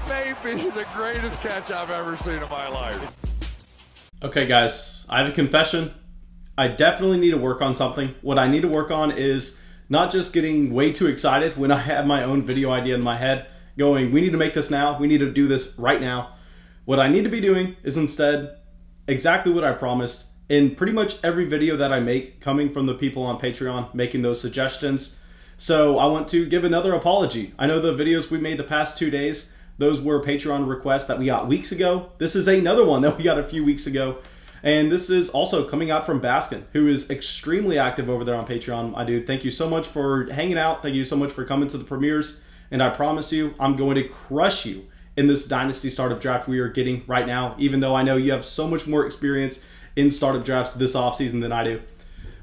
That may be the greatest catch I've ever seen in my life. Okay, guys, I have a confession. I definitely need to work on something. What I need to work on is not just getting way too excited when I have my own video idea in my head, going, we need to make this now, we need to do this right now. What I need to be doing is instead exactly what I promised in pretty much every video that I make, coming from the people on Patreon making those suggestions. So I want to give another apology. I know the videos we made the past 2 days, those were Patreon requests that we got weeks ago. This is another one that we got a few weeks ago. And this is also coming out from Baskin, who is extremely active over there on Patreon. My dude, thank you so much for hanging out. Thank you so much for coming to the premieres. And I promise you, I'm going to crush you in this Dynasty startup draft we are getting right now, even though I know you have so much more experience in startup drafts this offseason than I do.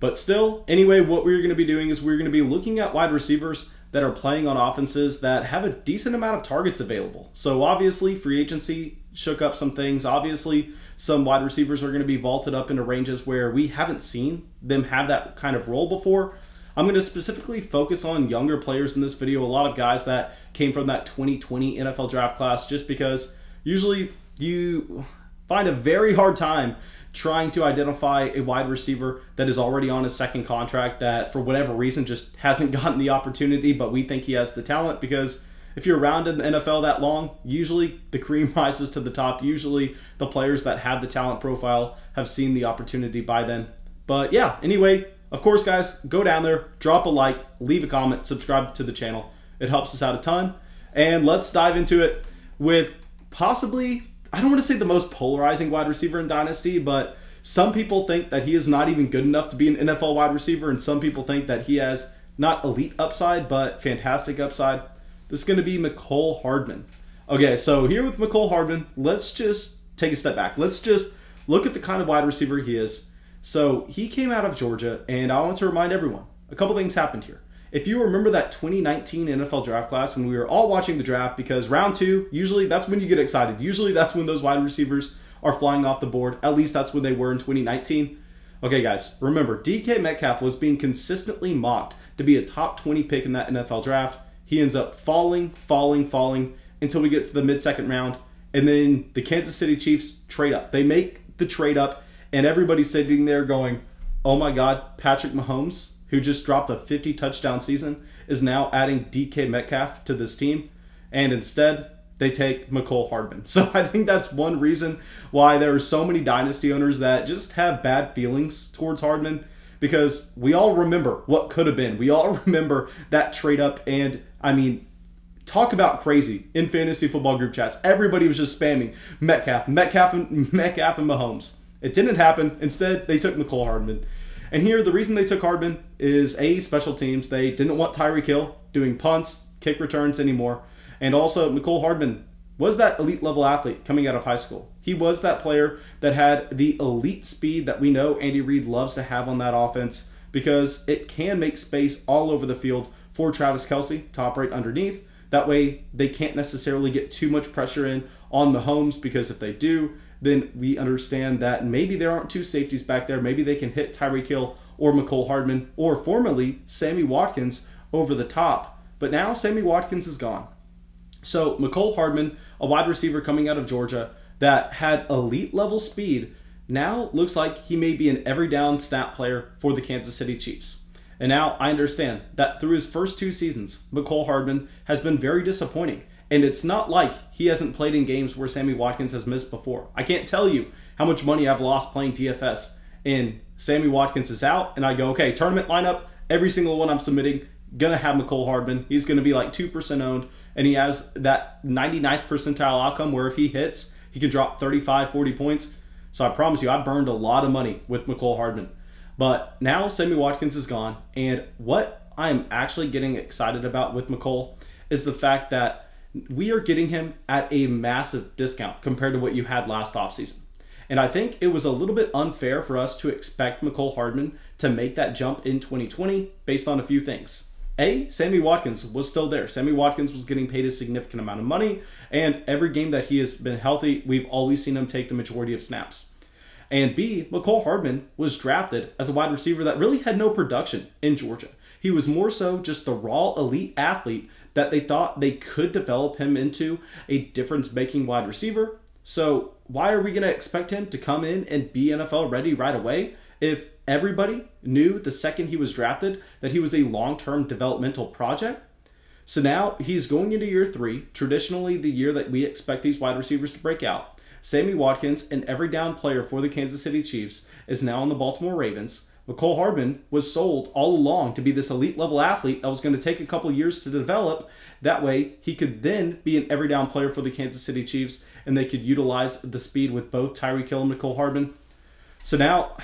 But still, anyway, what we're going to be doing is we're going to be looking at wide receivers that are playing on offenses that have a decent amount of targets available. So obviously, free agency shook up some things. Obviously, some wide receivers are going to be vaulted up into ranges where we haven't seen them have that kind of role before. I'm going to specifically focus on younger players in this video, a lot of guys that came from that 2020 NFL draft class, just because usually you find a very hard time trying to identify a wide receiver that is already on his second contract that for whatever reason just hasn't gotten the opportunity, but we think he has the talent, because if you're around in the NFL that long, usually the cream rises to the top. Usually the players that have the talent profile have seen the opportunity by then. But yeah, anyway, of course, guys, go down there, drop a like, leave a comment, subscribe to the channel. It helps us out a ton. And let's dive into it with possibly, I don't want to say the most polarizing wide receiver in Dynasty, but some people think that he is not even good enough to be an NFL wide receiver, and some people think that he has not elite upside, but fantastic upside. This is going to be Mecole Hardman. Okay, so here with Mecole Hardman, let's just take a step back. Let's just look at the kind of wide receiver he is. So he came out of Georgia, and I want to remind everyone, a couple things happened here. If you remember that 2019 NFL draft class when we were all watching the draft, because round two, usually that's when you get excited. Usually that's when those wide receivers are flying off the board. At least that's when they were in 2019. Okay, guys, remember, DK Metcalf was being consistently mocked to be a top 20 pick in that NFL draft. He ends up falling until we get to the mid-second round. And then the Kansas City Chiefs trade up. They make the trade up, and everybody's sitting there going, oh my God, Patrick Mahomes, who just dropped a 50-touchdown season, is now adding DK Metcalf to this team. And instead, they take Mecole Hardman. So I think that's one reason why there are so many Dynasty owners that just have bad feelings towards Hardman, because we all remember what could have been. We all remember that trade up, and I mean, talk about crazy in fantasy football group chats. Everybody was just spamming Metcalf and Mahomes. It didn't happen. Instead, they took Mecole Hardman. And here, the reason they took Hardman is A, special teams. They didn't want Tyreek Hill doing punts, kick returns anymore. And also, Mecole Hardman was that elite level athlete coming out of high school. He was that player that had the elite speed that we know Andy Reid loves to have on that offense, because it can make space all over the field for Travis Kelce to operate underneath. That way, they can't necessarily get too much pressure in on Mahomes, because if they do, then we understand that maybe there aren't two safeties back there. Maybe they can hit Tyreek Hill or Mecole Hardman, or formerly Sammy Watkins, over the top. But now Sammy Watkins is gone. So Mecole Hardman, a wide receiver coming out of Georgia that had elite level speed, now looks like he may be an every down snap player for the Kansas City Chiefs. And now I understand that through his first 2 seasons, Mecole Hardman has been very disappointing. And it's not like he hasn't played in games where Sammy Watkins has missed before. I can't tell you how much money I've lost playing DFS, and Sammy Watkins is out, and I go, okay, tournament lineup, every single one I'm submitting, gonna have Mecole Hardman. He's gonna be like 2% owned, and he has that 99th percentile outcome where if he hits, he can drop 35, 40 points. So I promise you, I burned a lot of money with Mecole Hardman. But now Sammy Watkins is gone, and what I'm actually getting excited about with Mecole is the fact that we are getting him at a massive discount compared to what you had last offseason. And I think it was a little bit unfair for us to expect Mecole Hardman to make that jump in 2020 based on a few things. A, Sammy Watkins was still there. Sammy Watkins was getting paid a significant amount of money, and every game that he has been healthy, we've always seen him take the majority of snaps. And B, Mecole Hardman was drafted as a wide receiver that really had no production in Georgia. He was more so just the raw elite athlete that they thought they could develop him into a difference-making wide receiver. So why are we going to expect him to come in and be NFL ready right away if everybody knew the second he was drafted that he was a long-term developmental project? So now he's going into year 3, traditionally the year that we expect these wide receivers to break out. Sammy Watkins, an every down player for the Kansas City Chiefs, is now on the Baltimore Ravens. Mecole Hardman was sold all along to be this elite level athlete that was going to take a couple years to develop. That way he could then be an every down player for the Kansas City Chiefs, and they could utilize the speed with both Tyreek Hill and Mecole Hardman. So now,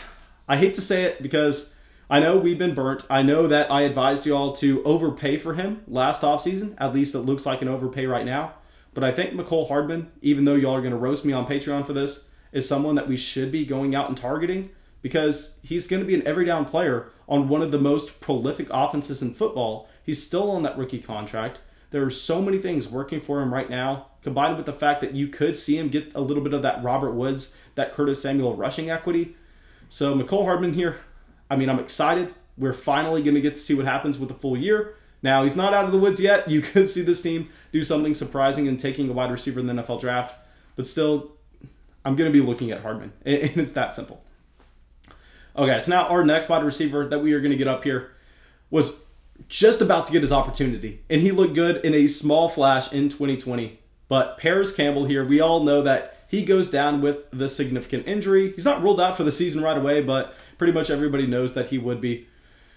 I hate to say it because I know we've been burnt. I know that I advised y'all to overpay for him last offseason. At least it looks like an overpay right now. But I think Mecole Hardman, even though y'all are going to roast me on Patreon for this, is someone that we should be going out and targeting because he's going to be an every down player on one of the most prolific offenses in football. He's still on that rookie contract. There are so many things working for him right now, combined with the fact that you could see him get a little bit of that Robert Woods, that Curtis Samuel rushing equity. So Mecole Hardman here, I mean, I'm excited. We're finally going to get to see what happens with the full year. Now, he's not out of the woods yet. You could see this team do something surprising in taking a wide receiver in the NFL draft. But still, I'm going to be looking at Hardman. And it's that simple. Okay, so now our next wide receiver that we are going to get up here was just about to get his opportunity. And he looked good in a small flash in 2020. But Paris Campbell here, we all know that he goes down with the significant injury. He's not ruled out for the season right away, but pretty much everybody knows that he would be.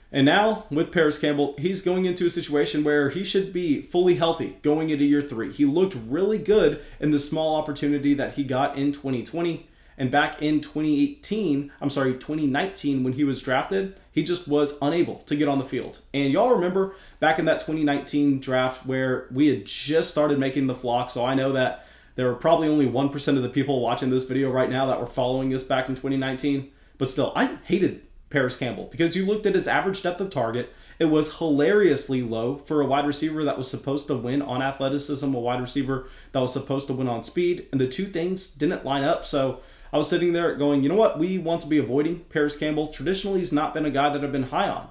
And now, with Paris Campbell, he's going into a situation where he should be fully healthy going into year 3. He looked really good in the small opportunity that he got in 2020. And back in 2019, when he was drafted, he just was unable to get on the field. And y'all remember back in that 2019 draft where we had just started making the flock. So I know that there were probably only 1% of the people watching this video right now that were following us back in 2019. But still, I hated Paris Campbell because you looked at his average depth of target. It was hilariously low for a wide receiver that was supposed to win on athleticism, a wide receiver that was supposed to win on speed. And the two things didn't line up. So I was sitting there going, you know what? We want to be avoiding Paris Campbell. Traditionally, he's not been a guy that I've been high on.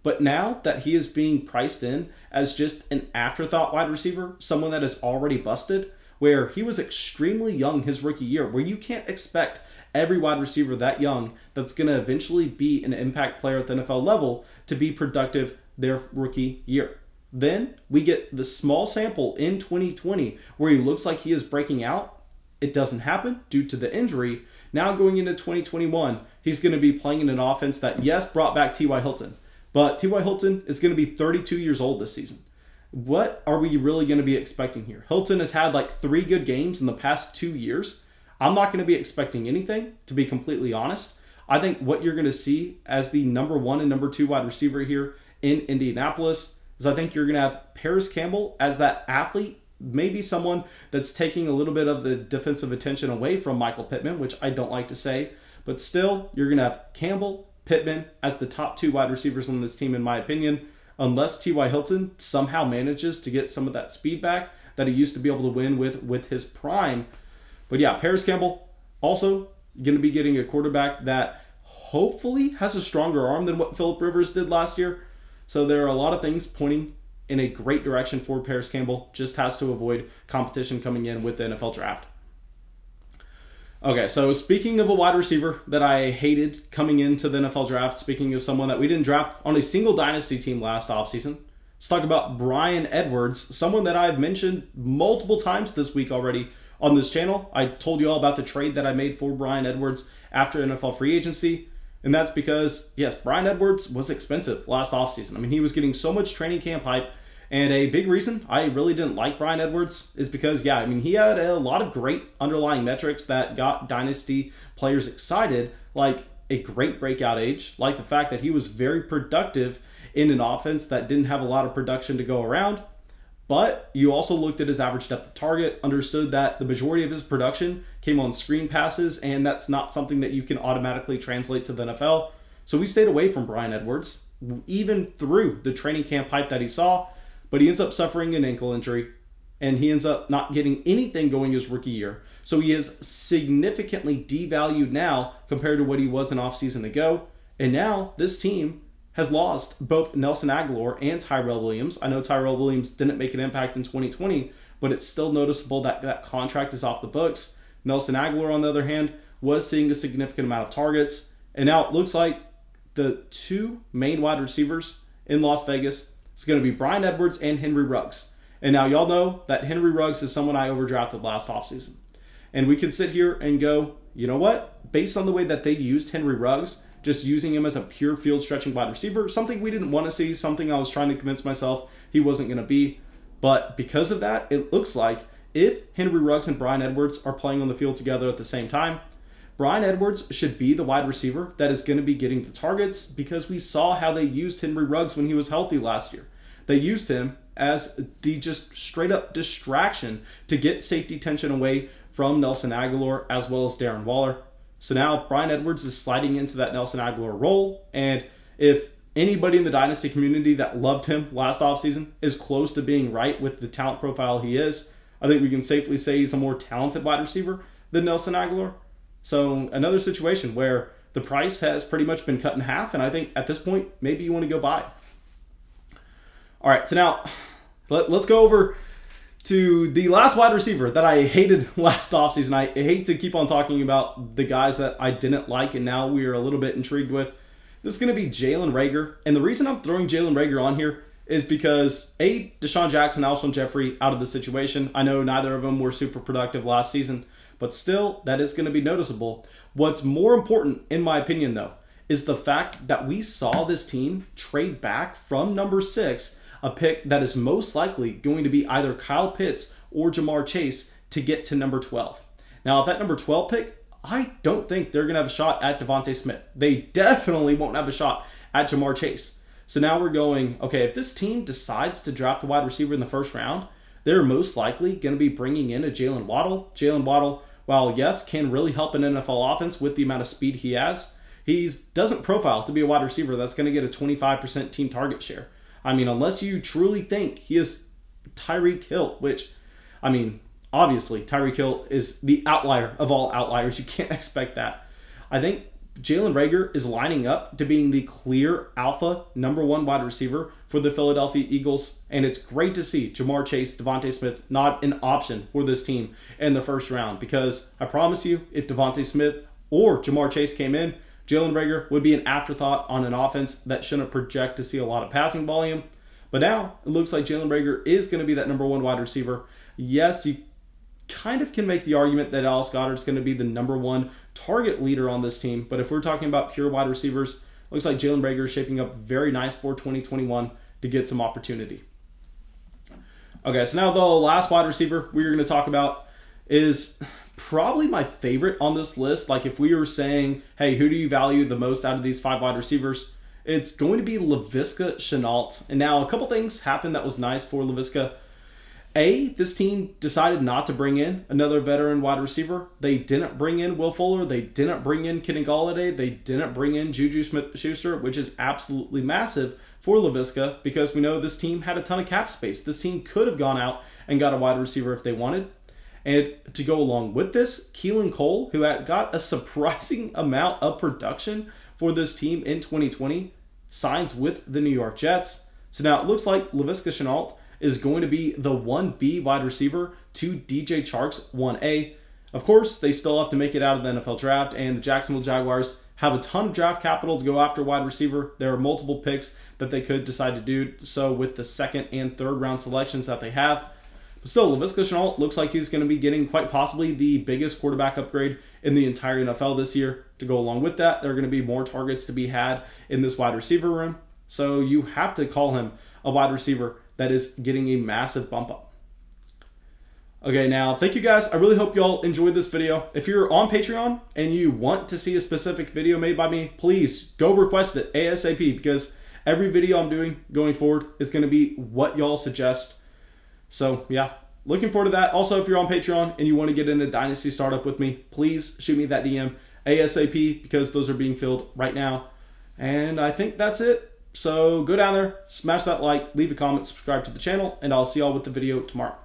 But now that he is being priced in as just an afterthought wide receiver, someone that is already busted, where he was extremely young his rookie year, where you can't expect every wide receiver that young that's going to eventually be an impact player at the NFL level to be productive their rookie year. Then we get the small sample in 2020 where he looks like he is breaking out. It doesn't happen due to the injury. Now going into 2021, he's going to be playing in an offense that, yes, brought back T.Y. Hilton. But T.Y. Hilton is going to be 32 years old this season. What are we really going to be expecting here? Hilton has had like 3 good games in the past 2 years. I'm not going to be expecting anything, to be completely honest. I think what you're going to see as the number 1 and number 2 wide receiver here in Indianapolis is I think you're going to have Paris Campbell as that athlete, maybe someone that's taking a little bit of the defensive attention away from Michael Pittman, which I don't like to say. But still, you're going to have Campbell, Pittman as the top 2 wide receivers on this team, in my opinion, unless T.Y. Hilton somehow manages to get some of that speed back that he used to be able to win with his prime. But yeah, Paris Campbell also going to be getting a quarterback that hopefully has a stronger arm than what Phillip Rivers did last year. So there are a lot of things pointing in a great direction for Paris Campbell. Just has to avoid competition coming in with the NFL draft. Okay, so speaking of a wide receiver that I hated coming into the NFL draft, speaking of someone that we didn't draft on a single Dynasty team last offseason, let's talk about Bryan Edwards, someone that I've mentioned multiple times this week already on this channel. I told you all about the trade that I made for Bryan Edwards after NFL free agency. And that's because, yes, Bryan Edwards was expensive last offseason. I mean, he was getting so much training camp hype. And a big reason I really didn't like Bryan Edwards is because, yeah, I mean, he had a lot of great underlying metrics that got Dynasty players excited, like a great breakout age, like the fact that he was very productive in an offense that didn't have a lot of production to go around. But you also looked at his average depth of target, understood that the majority of his production came on screen passes, and that's not something that you can automatically translate to the NFL. So we stayed away from Bryan Edwards, even through the training camp hype that he saw, but he ends up suffering an ankle injury, and he ends up not getting anything going his rookie year. So he is significantly devalued now compared to what he was an offseason ago, and now this team has lost both Nelson Aguilar and Tyrell Williams. I know Tyrell Williams didn't make an impact in 2020, but it's still noticeable that that contract is off the books. Nelson Aguilar, on the other hand, was seeing a significant amount of targets. And now it looks like the two main wide receivers in Las Vegas is going to be Bryan Edwards and Henry Ruggs. And now y'all know that Henry Ruggs is someone I overdrafted last offseason. And we can sit here and go, you know what? Based on the way that they used Henry Ruggs, just using him as a pure field stretching wide receiver, something we didn't want to see, something I was trying to convince myself he wasn't going to be. But because of that, it looks like if Henry Ruggs and Bryan Edwards are playing on the field together at the same time, Bryan Edwards should be the wide receiver that is going to be getting the targets, because we saw how they used Henry Ruggs when he was healthy last year. They used him as the just straight up distraction to get safety tension away from Nelson Aguilar as well as Darren Waller. So now Bryan Edwards is sliding into that Nelson Aguilar role. And if anybody in the Dynasty community that loved him last offseason is close to being right with the talent profile he is, I think we can safely say he's a more talented wide receiver than Nelson Aguilar. So another situation where the price has pretty much been cut in half, and I think at this point, maybe you want to go buy. All right, so now let's go over to the last wide receiver that I hated last offseason. I hate to keep on talking about the guys that I didn't like and now we are a little bit intrigued with. This is going to be Jalen Reagor. And the reason I'm throwing Jalen Reagor on here is because A, Deshaun Jackson, Alshon Jeffrey out of the situation. I know neither of them were super productive last season, but still, that is going to be noticeable. What's more important, in my opinion, though, is the fact that we saw this team trade back from number 6, a pick that is most likely going to be either Kyle Pitts or Jamar Chase to get to number 12. Now, if that number 12 pick, I don't think they're going to have a shot at Devontae Smith. They definitely won't have a shot at Jamar Chase. So now we're going, okay, if this team decides to draft a wide receiver in the first round, they're most likely going to be bringing in a Jalen Waddle. Jalen Waddle, while yes, can really help an NFL offense with the amount of speed he has, he doesn't profile to be a wide receiver that's going to get a 25% team target share. I mean, unless you truly think he is Tyreek Hill, which, I mean, obviously Tyreek Hill is the outlier of all outliers. You can't expect that. I think Jalen Reagor is lining up to being the clear alpha number 1 wide receiver for the Philadelphia Eagles. And it's great to see Jamar Chase, Devontae Smith not an option for this team in the first round. Because I promise you, if Devontae Smith or Jamar Chase came in, Jalen Reagor would be an afterthought on an offense that shouldn't project to see a lot of passing volume. But now it looks like Jalen Reagor is going to be that number 1 wide receiver. Yes, you kind of can make the argument that Dallas Goedert's going to be the number 1 target leader on this team. But if we're talking about pure wide receivers, looks like Jalen Reagor is shaping up very nice for 2021 to get some opportunity. Okay, so now the last wide receiver we're going to talk about is probably my favorite on this list. Like if we were saying, hey, who do you value the most out of these 5 wide receivers? It's going to be Laviska Shenault. And now a couple things happened that was nice for Laviska. A, this team decided not to bring in another veteran wide receiver. They didn't bring in Will Fuller. They didn't bring in Kenny Golladay. They didn't bring in Juju Smith-Schuster, which is absolutely massive for Laviska because we know this team had a ton of cap space. This team could have gone out and got a wide receiver if they wanted. And to go along with this, Keelan Cole, who had got a surprising amount of production for this team in 2020, signs with the New York Jets. So now it looks like Laviska Shenault is going to be the 1B wide receiver to DJ Chark's 1A. Of course, they still have to make it out of the NFL draft, and the Jacksonville Jaguars have a ton of draft capital to go after wide receiver. There are multiple picks that they could decide to do so with the 2nd and 3rd round selections that they have. But still, Laviska Shenault looks like he's going to be getting quite possibly the biggest quarterback upgrade in the entire NFL this year. To go along with that, there are going to be more targets to be had in this wide receiver room. So you have to call him a wide receiver that is getting a massive bump up. Okay, now, thank you guys. I really hope y'all enjoyed this video. If you're on Patreon and you want to see a specific video made by me, please go request it ASAP because every video I'm doing going forward is going to be what y'all suggest. So, yeah, looking forward to that. Also, if you're on Patreon and you want to get into Dynasty Startup with me, please shoot me that DM ASAP because those are being filled right now. And I think that's it. So go down there, smash that like, leave a comment, subscribe to the channel, and I'll see y'all with the video tomorrow.